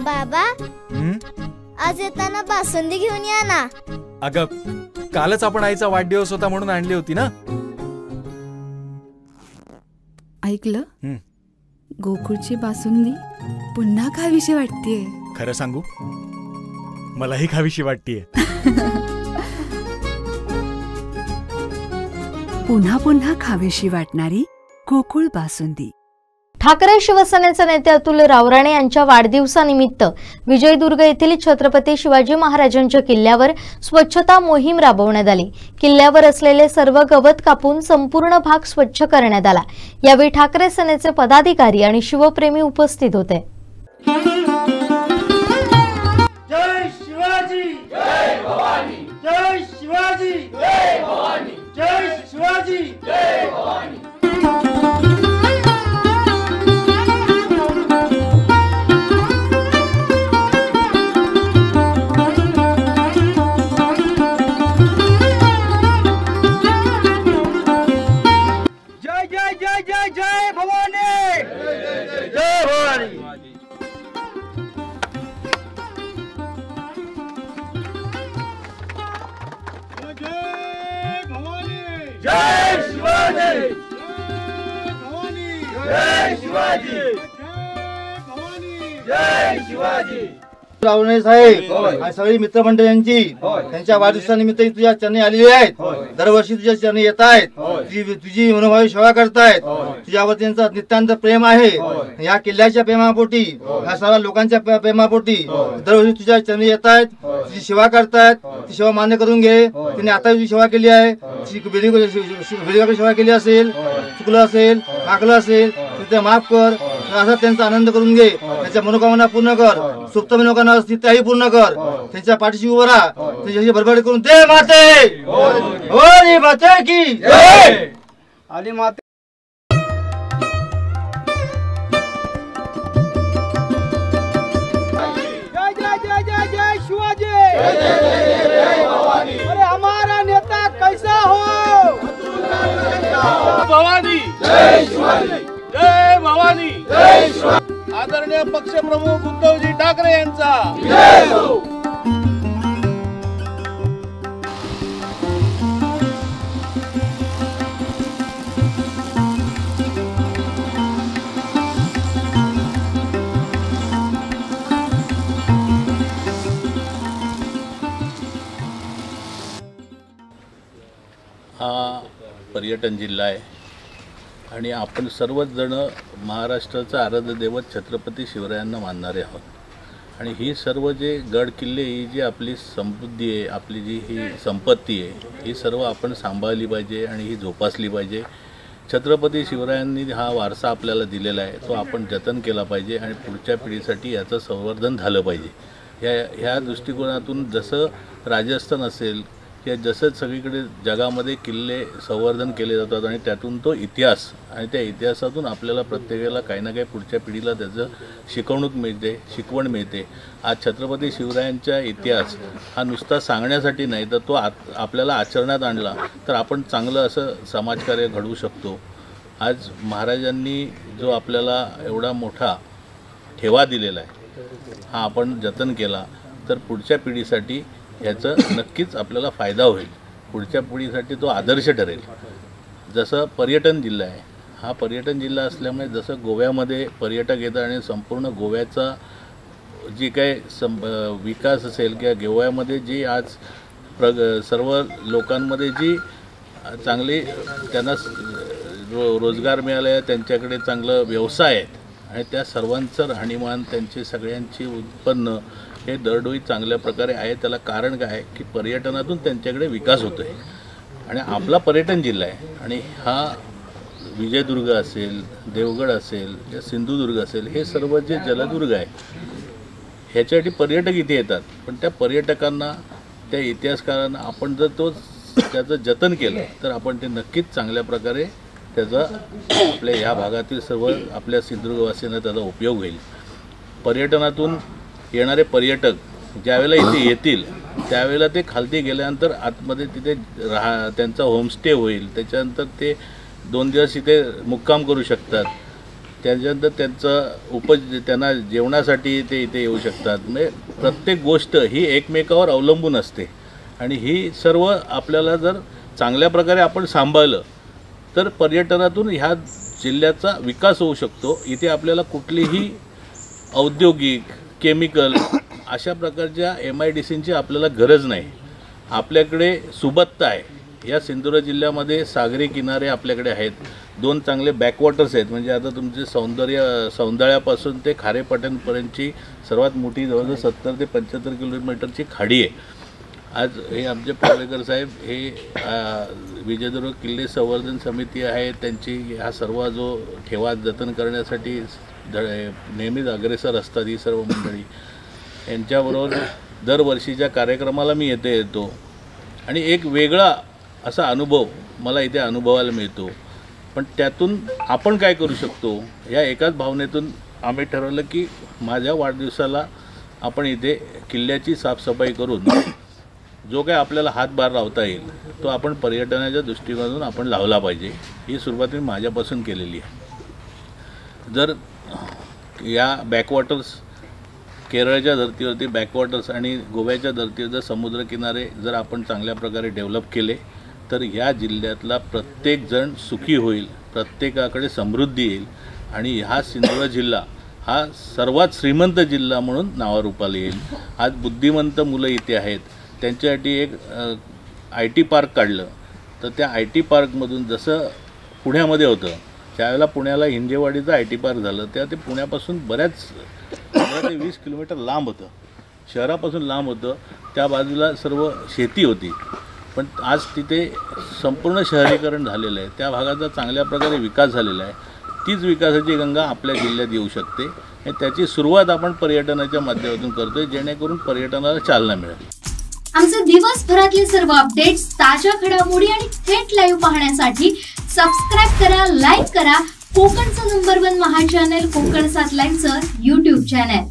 बाबा आज येताना बासुंदी घेऊन या ना। अगं कालच आपण आईचा वाढदिवस होता म्हणून आणली होती ना। ऐकलं, गोकुळची बासुंदी पुन्हा खावीशी वाटतेय। खरं सांगू, मलाही खावीशी वाटतेय। पुन्हा पुन्हा खावीशी वाटणारी गोकुळ बासुंदी। ठाकरे शिवसेनेचे नेते अतुल रावराणे यांच्या वाढदिवसानिमित्त विजयदुर्ग येथील छत्रपती शिवाजी महाराजांच्या किल्ल्यावर स्वच्छता मोहीम राबवण्यात आली। किल्ल्यावर असलेले सर्व गवत कापून संपूर्ण भाग स्वच्छ करण्यात आला। यावेळी ठाकरे सेनेचे पदाधिकारी आणि शिवप्रेमी उपस्थित होते। जय शिवाजी, जय भवानी, जय शिवाजी, जय भवानी, जय शिवाजी, जय भवानी। जय भवानी, जय भवानी। जय भवानी, जय शिवाजी, जय भवानी, जय शिवाजी, जय भवानी, जय शिवाजी। रावणे साहेब आणि सगळी मित्रमंडळींची त्यांच्या वाढदिवसानिमित्त तुझ्या चरणी आलेली आहेत। दरवर्षी तुझ्या चरणी येत आहेत, तुझी मनोभावी सेवा करतायत। तुझ्यावर त्यांचं नितांत प्रेम आहे। या किल्ल्याच्या प्रेमापोटी, या सर्व लोकांच्या प्रेमापोटी दरवर्षी तुझ्या चरणी येत आहेत, तुझी सेवा करतायत। ती सेवा मान्य करून घे। त्यांनी आता तुझी सेवा केली आहे, वेळेवर सेवा केली असेल, चुकलं असेल, मागलं असेल ते माफ कर। असा त्यांचा आनंद करून घे। त्यांच्या मनोकामना पूर्ण कर, सुप्त मनोकामना असतील त्याही पूर्ण कर। त्यांच्या पाठीशी उभं राहा, त्यांच्याशी बडबड करून दे माते, होरी माते की जय। आली माते। जय जय जय जय जय शिवाजी, जय जय जय भवानी। अरे हमारा नेता कैसा हो? भवानी, जय शिवाजी, जय भवानी, जय शिवाजी। आदरणीय पक्षप्रमुख उद्धवजी ठाकरे यांचा जय हो। हा पर्यटन जिल्हा आहे आणि आपण सर्वच जण महाराष्ट्राचं आराध्य दैवत छत्रपती शिवरायांना मानणारे आहोत। आणि ही सर्व जे गड किल्ले, ही जी आपली समृद्धी आहे, आपली जी ही संपत्ती आहे, ही सर्व आपण सांभाळली पाहिजे आणि ही जोपासली पाहिजे। छत्रपती शिवरायांनी हा वारसा आपल्याला दिलेला आहे, तो आपण जतन केला पाहिजे आणि पुढच्या पिढीसाठी याचं संवर्धन झालं पाहिजे। ह्या दृष्टिकोनातून जसं राजस्थान असेल किंवा जसं सगळीकडे जगामध्ये किल्ले संवर्धन केले जातात आणि त्यातून तो इतिहास आणि त्या इतिहासातून आपल्याला प्रत्येकाला काही ना काही पुढच्या पिढीला त्याचं शिकवण मिळते। आज छत्रपती शिवरायांचा इतिहास हा नुसता सांगण्यासाठी नाही, तर तो आपल्याला आचरणात आणला तर आपण चांगलं असं समाजकार्य घडवू शकतो। आज महाराजांनी जो आपल्याला एवढा मोठा ठेवा दिलेला आहे, हा आपण जतन केला तर पुढच्या पिढीसाठी याचा नक्कीच आपल्याला फायदा होईल। पुढच्या पिढीसाठी तो आदर्श ठरेल। जसं पर्यटन जिल्हा आहे, हा पर्यटन जिल्हा असल्यामुळे जसं गोव्यामध्ये पर्यटक येतात आणि संपूर्ण गोव्याचा जी काही विकास असेल किंवा गोव्यामध्ये जी आज सर्व लोकांमध्ये जी चांगली त्यांना रोजगार मिळाला आहे, त्यांच्याकडे चांगलं व्यवसाय आहेत आणि त्या सर्वांचं राहणीमान, त्यांची सगळ्यांची उत्पन्न हे दरडोई चांगल्या प्रकारे आहे। त्याला कारण काय आहे की पर्यटनातून त्यांच्याकडे विकास होतो आहे आणि आपला पर्यटन जिल्हा आहे। आणि हा विजयदुर्ग असेल, देवगड असेल या सिंधुदुर्ग असेल, हे सर्व जे जलदुर्ग आहे ह्याच्यासाठी पर्यटक इथे येतात। पण त्या पर्यटकांना, त्या इतिहासकारांना आपण जर त्याचं जतन केलं तर आपण ते नक्कीच चांगल्या प्रकारे त्याचा आपल्या ह्या भागातील सर्व आपल्या सिंधुदुर्गवासियांना त्याचा उपयोग होईल। पर्यटनातून येणारे पर्यटक ज्यावेळेला इथे येतील त्यावेळेला ते खालती गेल्यानंतर आतमध्ये तिथे त्यांचा होमस्टे होईल, त्याच्यानंतर ते 2 दिवस इथे मुक्काम करू शकतात। त्याच्यानंतर त्यांना जेवणासाठी ते इथे येऊ शकतात. म्हणजे प्रत्येक गोष्ट ही एकमेकावर अवलंबून असते आणि ही सर्व आपल्याला जर चांगल्या प्रकारे आपण सांभाळलं तर पर्यटनातून ह्या जिल्ह्याचा विकास होऊ शकतो. इथे आपल्याला कुठलीही औद्योगिक केमिकल अशा प्रकारच्या MIDCची आपल्याला गरज नाही. आपल्याकडे सुबत्ता आहे. या सिंधुदुर्ग जिल्ह्यामध्ये सागरी किनारे आपल्याकडे आहेत. 2 चांगले बॅकवॉटर्स आहेत. म्हणजे आता तुमचे सौंदर्यापासून ते खारेपाटणपर्यंतची सर्वात मोठी जवळजवळ 70 ते 75 किलोमीटरची खाडी आहे. आज हे आमचे पावलेकर साहेब हे विजयदुर्ग किल्ले संवर्धन समिती आहे, त्यांची हा सर्व जो ठेवा जतन करण्यासाठी नेहमीच अग्रेसर असतात ही सर्व मंडळी. यांच्याबरोबर दरवर्षीच्या कार्यक्रमाला मी येतो आणि एक वेगळा असा अनुभव मला इथे अनुभवायला मिळतो. पण त्यातून आपण काय करू शकतो या एकाच भावनेतून आम्ही ठरवलं की माझ्या वाढदिवसाला आपण इथे किल्ल्याची साफसफाई करून जो काय आपल्याला हातभार लावता येईल तो आपण पर्यटनाच्या दृष्टिकोनातून आपण लावला पाहिजे. ही सुरुवात मी माझ्यापासून केलेली आहे. जर या बॅकवॉटर्स केरळच्या धर्तीवरती बॅकवॉटर्स आणि गोव्याच्या धर्तीवर जर समुद्रकिनारे जर आपण चांगल्या प्रकारे डेव्हलप केले तर या जिल्ह्यातला प्रत्येकजण सुखी होईल, प्रत्येकाकडे समृद्धी येईल आणि हा सिंधुदुर्ग जिल्हा हा सर्वात श्रीमंत जिल्हा म्हणून नावारूपाला येईल. आज बुद्धिमंत मुलं इथे आहेत. त्यांच्यासाठी एक IT पार्क काढलं तर त्या IT पार्कमधून जसं पुण्यामध्ये होतं त्यावेळेला पुण्याला हिंजेवाडीचं IT पार्क झालं तेव्हा ते पुण्यापासून बऱ्याच 15 ते 20 किलोमीटर लांब होतं, शहरापासून लांब होतं. त्या बाजूला सर्व शेती होती. पण आज तिथे संपूर्ण शहरीकरण झालेलं आहे. त्या भागाचा चांगल्या प्रकारे विकास झालेला आहे. तीच विकासाची गंगा आपल्या जिल्ह्यात येऊ शकते आणि त्याची सुरुवात आपण पर्यटनाच्या माध्यमातून करतोय जेणेकरून पर्यटनाला चालना मिळेल. आमचे दिवसभरातले सर्व अपडेट्स, ताज्या घडामोडी आणि थेट लाईव्ह पाहण्यासाठी सबस्क्राईब करा, लाईक करा कोकणचं नंबर 1 महा चॅनल कोकण 7 लाईव्हचं YouTube चॅनल.